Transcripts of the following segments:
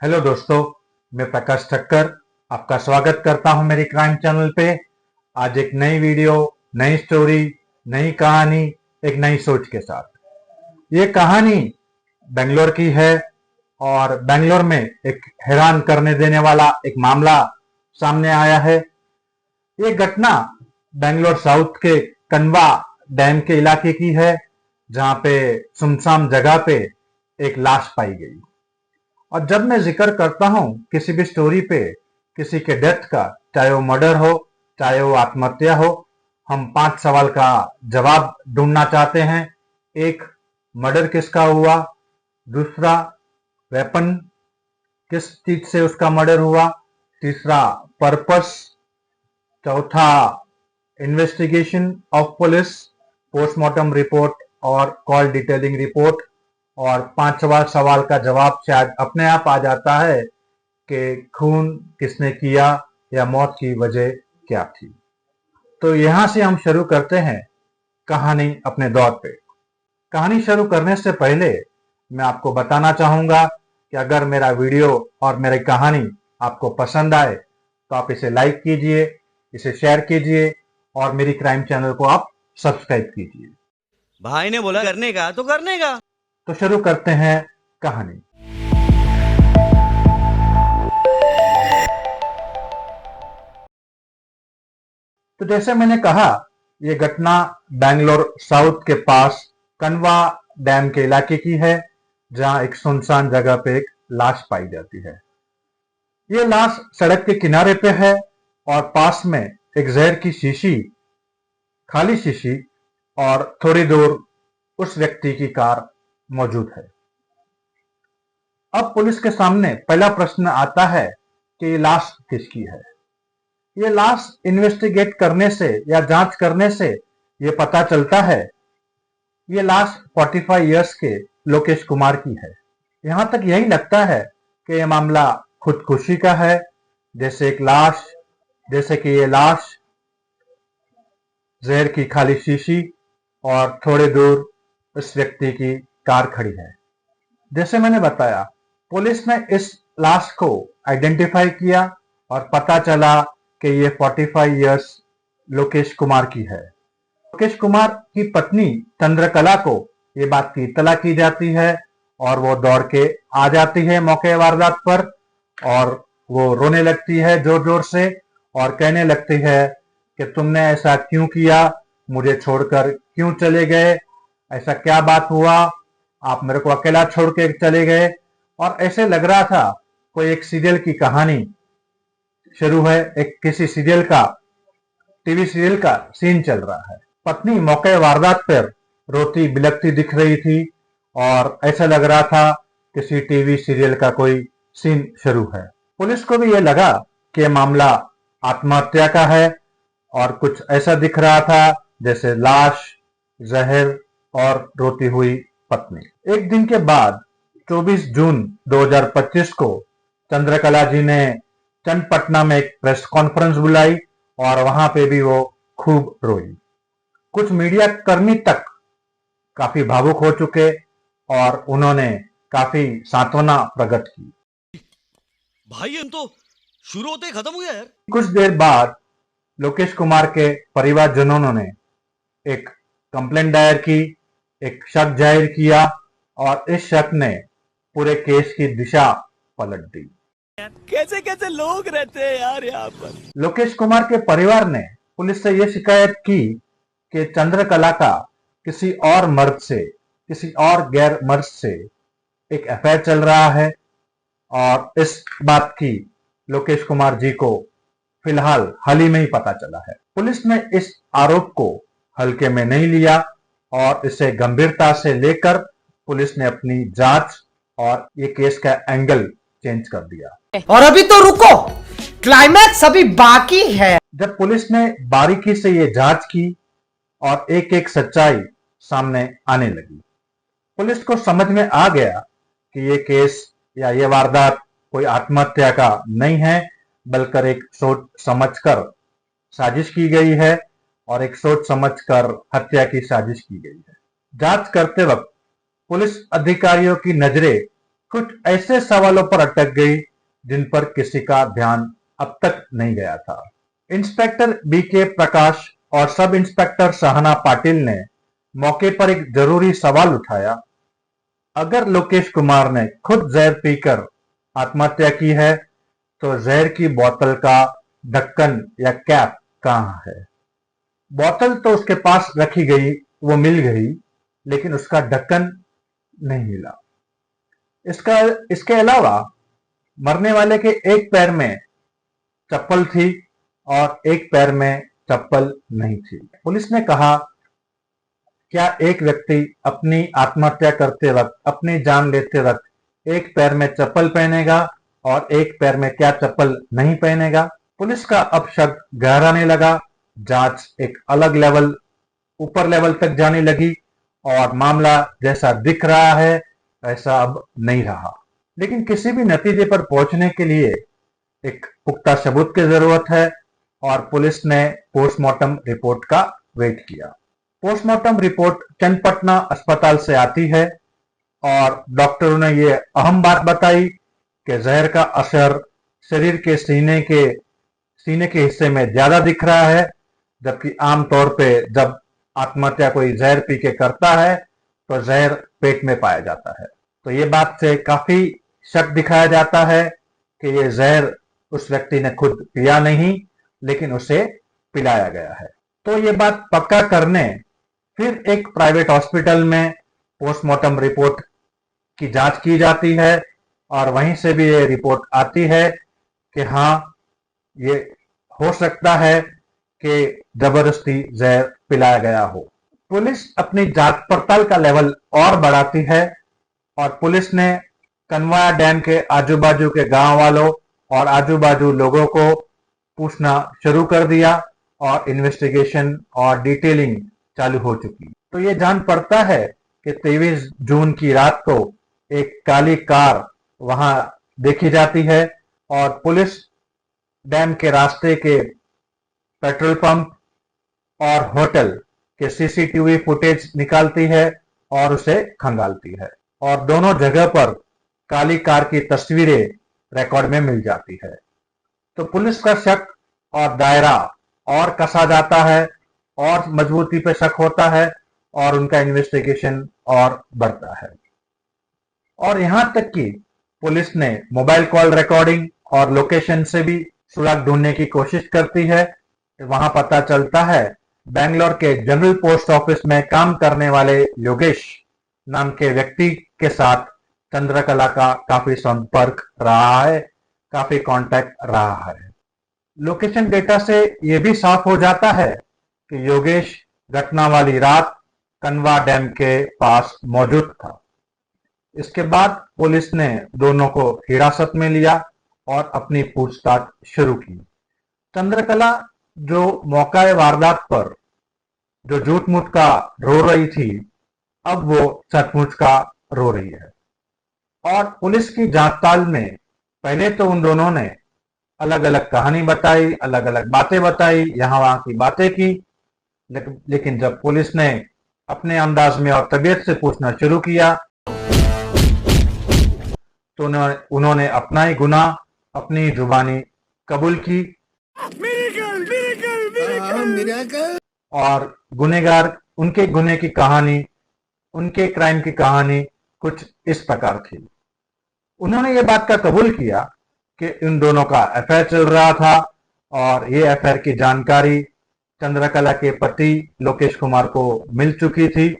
Hello दोस्तों, मैं प्रकाश ठक्कर आपका स्वागत करता हूं मेरी क्राइम चैनल पे। आज एक नई वीडियो, नई स्टोरी, नई कहानी, एक नई सोच के साथ। ये कहानी बेंगलोर की है और बेंगलोर में एक हैरान करने देने वाला एक मामला सामने आया है। ये घटना बेंगलोर साउथ के कनवा डैम के इलाके की है, जहां पे सुनसान जगह पे एक लाश पाई गई। और जब मैं जिक्र करता हूं किसी भी स्टोरी पे किसी के डेथ का, चाहे वो मर्डर हो चाहे वो आत्महत्या हो, हम 5 सवाल का जवाब ढूंढना चाहते हैं। एक, मर्डर किसका हुआ। दूसरा, वेपन किस चीज से उसका मर्डर हुआ। तीसरा, पर्पस। चौथा, investigation of police, postmortem report और कॉल डिटेलिंग रिपोर्ट। और 5वां सवाल का जवाब शायद अपने आप आ जाता है कि खून किसने किया या मौत की वजह क्या थी। तो यहां से हम शुरू करते हैं कहानी अपने दौर पे। कहानी शुरू करने से पहले मैं आपको बताना चाहूंगा कि अगर मेरा वीडियो और मेरी कहानी आपको पसंद आए तो आप इसे लाइक कीजिए, इसे शेयर कीजिए और मेरी क्राइम चैनल को आप सब्सक्राइब कीजिए। भाई ने बोला करने का तो करने का। तो शुरू करते हैं कहानी। तो जैसे मैंने कहा, यह घटना बेंगलोर साउथ के पास कनवा डैम के इलाके की है, जहां एक सुनसान जगह पे एक लाश पाई जाती है। यह लाश सड़क के किनारे पे है और पास में एक जहर की शीशी, खाली शीशी, और थोड़ी दूर उस व्यक्ति की कार मौजूद है। अब पुलिस के सामने पहला प्रश्न आता है कि ये लाश किसकी है। ये लाश इन्वेस्टिगेट करने से या जांच करने से ये पता चलता है ये लाश 45 इयर्स के लोकेश कुमार की है। यहां तक यही लगता है कि यह मामला खुदकुशी का है, जैसे कि ये लाश जहर की खाली शीशी और थोड़े दूर उस व्यक्ति की कार खड़ी है। जैसे मैंने बताया, पुलिस ने इस लाश को आइडेंटिफाई किया और पता चला कि ये 45 इयर्स लोकेश कुमार की है। लोकेश कुमार की पत्नी चंद्रकला को ये बात की इत्तला की जाती है और वो दौड़ के आ जाती है मौके वारदात पर और वो रोने लगती है जोर जोर से और कहने लगती है कि तुमने ऐसा क्यों किया, मुझे छोड़कर क्यों चले गए, ऐसा क्या बात हुआ, आप मेरे को अकेला छोड़ के चले गए। और ऐसे लग रहा था कोई एक सीरियल की कहानी शुरू है, एक किसी सीरियल का, टीवी सीरियल का सीन चल रहा है। पत्नी मौके वारदात पर रोती बिलखती दिख रही थी और ऐसा लग रहा था किसी टीवी सीरियल का कोई सीन शुरू है। पुलिस को भी यह लगा कि यह मामला आत्महत्या का है और कुछ ऐसा दिख रहा था जैसे लाश, जहर और रोती हुई पत्नी। एक दिन के बाद 24 जून 2025 को चंद्रकला जी ने चन्नपटना में एक प्रेस कॉन्फ्रेंस बुलाई और वहां पे भी वो खूब रोई। कुछ मीडिया कर्मी तक काफी भावुक हो चुके और उन्होंने काफी सांत्वना प्रकट की। भाई हम तो शुरू होते ही खत्म हो गया यार। कुछ देर बाद लोकेश कुमार के परिवारजनों ने एक कंप्लेंट दायर की, एक शक जाहिर किया और इस शक ने पूरे केस की दिशा पलट दी। कैसे कैसे लोग रहते हैं यार यहाँ पर। लोकेश कुमार के परिवार ने पुलिस से यह शिकायत की कि चंद्रकला का किसी और मर्द से, किसी और गैर मर्द से एक अफेयर चल रहा है और इस बात की लोकेश कुमार जी को फिलहाल हाल ही में ही पता चला है। पुलिस ने इस आरोप को हल्के में नहीं लिया और इसे गंभीरता से लेकर पुलिस ने अपनी जांच और ये केस का एंगल चेंज कर दिया। और अभी तो रुको, क्लाइमैक्स अभी बाकी है। जब पुलिस ने बारीकी से ये जांच की और एक एक सच्चाई सामने आने लगी, पुलिस को समझ में आ गया कि ये केस या ये वारदात कोई आत्महत्या का नहीं है, बल्कि एक सोच समझकर साजिश की गई है और एक सोच समझकर हत्या की साजिश की गई है। जांच करते वक्त पुलिस अधिकारियों की नजरें कुछ ऐसे सवालों पर अटक गई जिन पर किसी का ध्यान अब तक नहीं गया था। इंस्पेक्टर बीके प्रकाश और सब इंस्पेक्टर सहना पाटिल ने मौके पर एक जरूरी सवाल उठाया। अगर लोकेश कुमार ने खुद जहर पीकर आत्महत्या की है तो जहर की बोतल का ढक्कन या कैप कहाँ है? बोतल तो उसके पास रखी गई, वो मिल गई, लेकिन उसका ढक्कन नहीं मिला। इसके अलावा मरने वाले के एक पैर में चप्पल थी और एक पैर में चप्पल नहीं थी। पुलिस ने कहा, क्या एक व्यक्ति अपनी आत्महत्या करते वक्त, अपनी जान लेते वक्त एक पैर में चप्पल पहनेगा और एक पैर में क्या चप्पल नहीं पहनेगा? पुलिस का अब शक गहराने लगा। जांच एक अलग लेवल, ऊपर लेवल तक जाने लगी और मामला जैसा दिख रहा है ऐसा अब नहीं रहा। लेकिन किसी भी नतीजे पर पहुंचने के लिए एक पुख्ता सबूत की जरूरत है और पुलिस ने पोस्टमार्टम रिपोर्ट का वेट किया। पोस्टमार्टम रिपोर्ट चन्नपटना अस्पताल से आती है और डॉक्टरों ने ये अहम बात बताई कि जहर का असर शरीर के सीने के हिस्से में ज्यादा दिख रहा है, जबकि आमतौर पे जब आत्महत्या कोई जहर पी के करता है तो जहर पेट में पाया जाता है। तो ये बात से काफी शक दिखाया जाता है कि ये जहर उस व्यक्ति ने खुद पिया नहीं, लेकिन उसे पिलाया गया है। तो ये बात पक्का करने फिर एक प्राइवेट हॉस्पिटल में पोस्टमार्टम रिपोर्ट की जांच की जाती है और वहीं से भी ये रिपोर्ट आती है कि हाँ, ये हो सकता है कि जबरदस्ती जहर पिलाया गया हो। पुलिस अपनी जांच पड़ताल का लेवल और बढ़ाती है और पुलिस ने कनवाया डैम के आजू बाजू के गांव वालों और आजू बाजू लोगों को पूछना शुरू कर दिया और इन्वेस्टिगेशन और डिटेलिंग चालू हो चुकी। तो ये जान पड़ता है कि 23 जून की रात को एक काली कार वहां देखी जाती है और पुलिस डैम के रास्ते के पेट्रोल पंप और होटल के सीसीटीवी फुटेज निकालती है और उसे खंगालती है और दोनों जगह पर काली कार की तस्वीरें रिकॉर्ड में मिल जाती है। तो पुलिस का शक और दायरा और कसा जाता है और मजबूती पे शक होता है और उनका इन्वेस्टिगेशन और बढ़ता है। और यहां तक कि पुलिस ने मोबाइल कॉल रिकॉर्डिंग और लोकेशन से भी सुराग ढूंढने की कोशिश करती है। वहां पता चलता है बेंगलोर के जनरल पोस्ट ऑफिस में काम करने वाले योगेश नाम के व्यक्ति के साथ चंद्रकला का काफी संपर्क रहा है, काफी कांटेक्ट रहा है। लोकेशन डेटा से यह भी साफ हो जाता है कि योगेश घटना वाली रात कनवा डैम के पास मौजूद था। इसके बाद पुलिस ने दोनों को हिरासत में लिया और अपनी पूछताछ शुरू की। चंद्रकला जो मौका वारदात पर जो झूठ मूठ का रो रही थी, अब वो सचमुच का रो रही है। और पुलिस की जांचताल में पहले तो उन दोनों ने अलग अलग कहानी बताई, अलग अलग बातें बताई, यहां वहां की बातें की, लेकिन जब पुलिस ने अपने अंदाज में और तबीयत से पूछना शुरू किया तो उन्होंने अपना ही गुनाह अपनी जुबानी कबूल की और गुनेगार उनके गुने की कहानी, उनके क्राइम की कहानी कुछ इस प्रकार थी। उन्होंने ये बात का कबूल किया कि इन दोनों का अफेयर चल रहा था और ये अफेयर की जानकारी चंद्रकला के पति लोकेश कुमार को मिल चुकी थी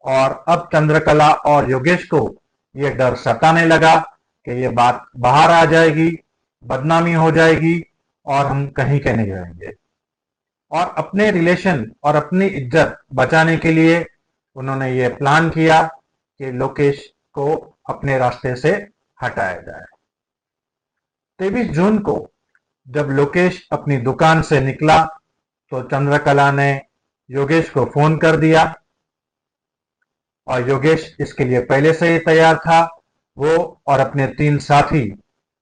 और अब चंद्रकला और योगेश को ये डर सताने लगा कि ये बात बाहर आ जाएगी, बदनामी हो जाएगी और हम कहीं के नहीं रहेंगे। और अपने रिलेशन और अपनी इज्जत बचाने के लिए उन्होंने ये प्लान किया कि लोकेश को अपने रास्ते से हटाया जाए। 23 जून को जब लोकेश अपनी दुकान से निकला तो चंद्रकला ने योगेश को फोन कर दिया और योगेश इसके लिए पहले से ही तैयार था। वो और अपने 3 साथी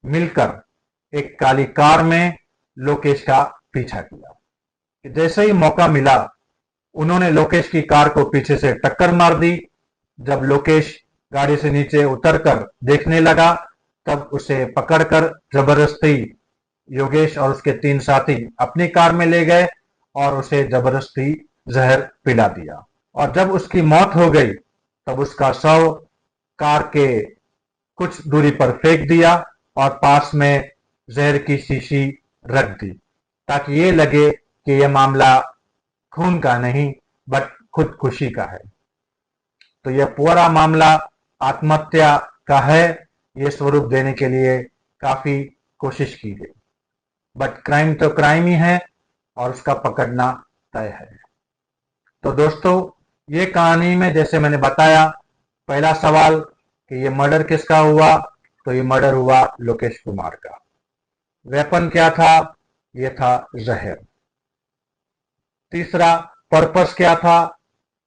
मिलकर एक काली कार में लोकेश का पीछा किया। जैसे ही मौका मिला उन्होंने लोकेश की कार को पीछे से टक्कर मार दी। जब लोकेश गाड़ी से नीचे उतरकर देखने लगा, तब उसे पकड़कर जबरदस्ती योगेश और उसके 3 साथी अपनी कार में ले गए और उसे जबरदस्ती जहर पिला दिया। और जब उसकी मौत हो गई तब उसका शव कार के कुछ दूरी पर फेंक दिया और पास में जहर की शीशी रख दी, ताकि ये लगे कि यह मामला खून का नहीं बट खुदकुशी का है। तो यह पूरा मामला आत्महत्या का है, ये स्वरूप देने के लिए काफी कोशिश की गई, बट क्राइम तो क्राइम ही है और उसका पकड़ना तय है। तो दोस्तों, ये कहानी में जैसे मैंने बताया, पहला सवाल कि ये मर्डर किसका हुआ, तो ये मर्डर हुआ लोकेश कुमार का। वेपन क्या था, ये था जहर। तीसरा, पर्पस क्या था,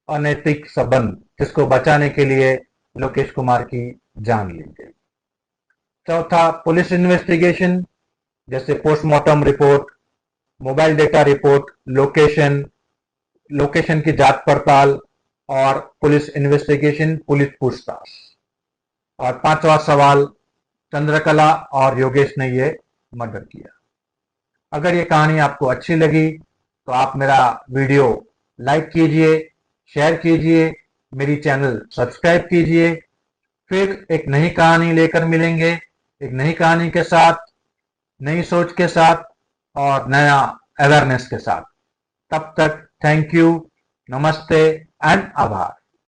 अनैतिक संबंध, जिसको बचाने के लिए लोकेश कुमार की जान ली गई। चौथा, पुलिस इन्वेस्टिगेशन, जैसे postmortem report, mobile data report, location की जांच पड़ताल और पुलिस इन्वेस्टिगेशन, पुलिस पूछताछ। और पांचवा सवाल, चंद्रकला और योगेश ने ये मर्डर किया। अगर ये कहानी आपको अच्छी लगी तो आप मेरा वीडियो लाइक कीजिए, शेयर कीजिए, मेरी चैनल सब्सक्राइब कीजिए। फिर एक नई कहानी लेकर मिलेंगे, एक नई कहानी के साथ, नई सोच के साथ और नया अवेयरनेस के साथ। तब तक थैंक यू, नमस्ते एंड आभार।